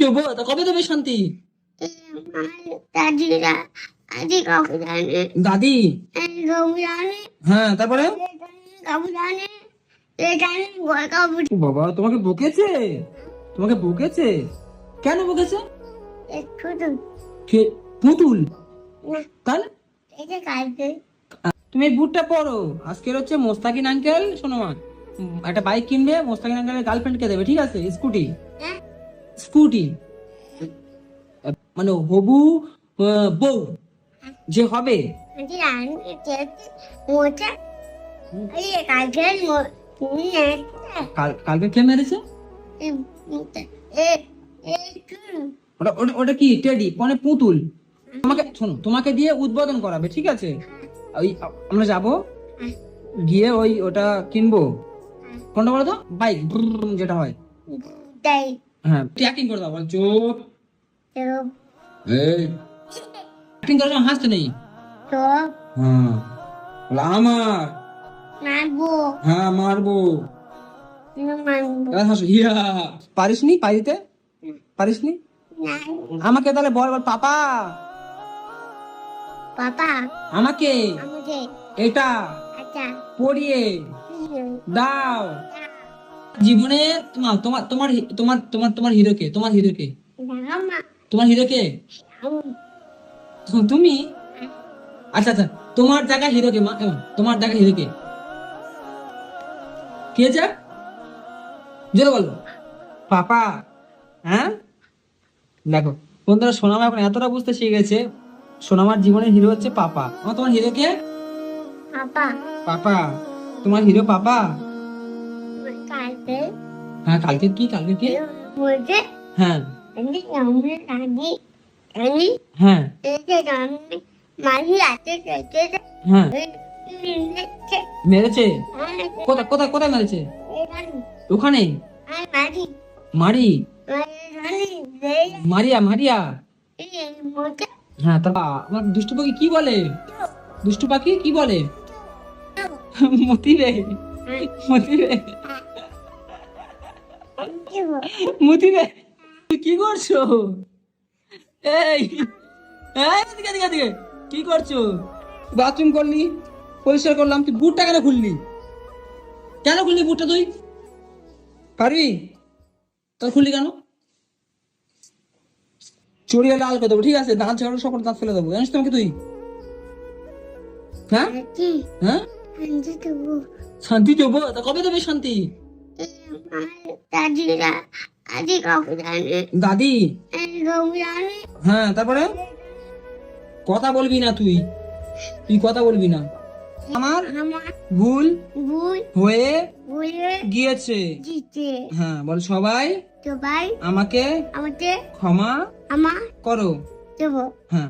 দেবো তা কবে দেবে শান্তি? দাদিরা আদি কাকু জানে, দাদি? কাকু জানে, হ্যাঁ, তারপরে? কাকু জানে, এ জানে কাকু ও বাবা, তোমাকে বকেছে? তোমাকে বকেছে? কেন বকেছে? একটু কে? পুতুল? না, তাহলে এটা কালকে তুমি এই বুটটা পরো। আজকের হচ্ছে মোস্তাকিন আঙ্কেল, শোনো মা, একটা বাইক কিনবে, মোস্তাকিন আঙ্কেলের গার্লফ্রেন্ডকে দেবে, ঠিক আছে? স্কুটি। হ্যাঁ স্কুটি মানে হবু বউ যে হবে। আদি রানি যেতে মোটা এই কালকে তুমি কালকে কে মেরেছে? এ একটু ওটা ওটা ওটা কি টেডি মানে পুতুল? তোমাকে শোনো, তোমাকে দিয়ে উদ্বোধন করাবে, ঠিক আছে? ওই আমরা যাব, গিয়ে ওই ওটা কিনবো। কোনটা বলো তো? বাইক যেটা হয়। তাই হ্যাঁ, অ্যাক্টিং করে দাও, বল চুপ। তো এই অ্যাক্টিং করার সময় হাসতে নেই। তো হ্যাঁ, বলো আমার। মারবো হ্যাঁ, মারবো। মারবো এবার হাসো, ইয়া। পারিসনি পারিতে? পারিসনি? না আমাকে তাহলে বল, বল পাপা পাপা আমাকে আমাকে এটা আচ্ছা পড়িয়ে দাও। জীবনে তোমার তোমার তোমার তোমার তোমার তোমার হিরোকে, তোমার হিরোকে, দাঁড়ামা তোমার হিরোকে তুমি? আচ্ছা আচ্ছা, তোমার জায়গা হিরোকে মা, তোমার জায়গা হিরোকে কে যা? জোরে বলো। পাপা। হ্যাঁ, দেখো বন্ধুরা, সোনামা এখন এতটা বুঝতে শিখে গেছে, সোনামার জীবনের হিরো হচ্ছে পাপা। তোমার হিরোকে? পাপা পাপা। তোমার হিরো পাপা? কালকে হ্যাঁ, কালকে কি? কালকে কি? বলছে হ্যাঁ আমি আমরা রাজি আমি হ্যাঁ এসে আমি মাঝি রাতে খেতে হ্যাঁ। মেরেছে? কোথায় কোথায় কোথায় মেরেছে? ওখানে? মাঝি মারি? মাঝি মারিয়া মারিয়া? মোটা হ্যাঁ, তা আমার দুষ্টু পাখি কি বলে? দুষ্টু পাখি কি বলে? মতিরে, মতিরে, মতিরে, তুই কি করছো? এই এই, এদিকে এদিকে এদিকে, কি করছো? বাথরুম করলি, পরিষ্কার করলাম, তুই বুটটা কেন খুললি? কেন খুললি বুটটা তুই? পারবি? তোর খুললি কেন? চড়িয়ে লাল করে দেবো, ঠিক আছে? দাঁত ঝাড়ু সকল দাঁত ফেলে দেবো, জানিস তোমাকে তুই? হ্যাঁ হ্যাঁ, শান্তি দেবো তা কবে দেবে শান্তি? দাদিরা আদি কাকু জানে, দাদি? কাকু জানে, হ্যাঁ, তারপরে? কথা বলবি না তুই, তুই কথা বলবি না। আমার আমার ভুল ভুল হয়ে ভুলে গিয়েছে। জিতে হ্যাঁ, বল সবাই সবাই আমাকে আমাকে ক্ষমা আমার করো। দেবো। হ্যাঁ।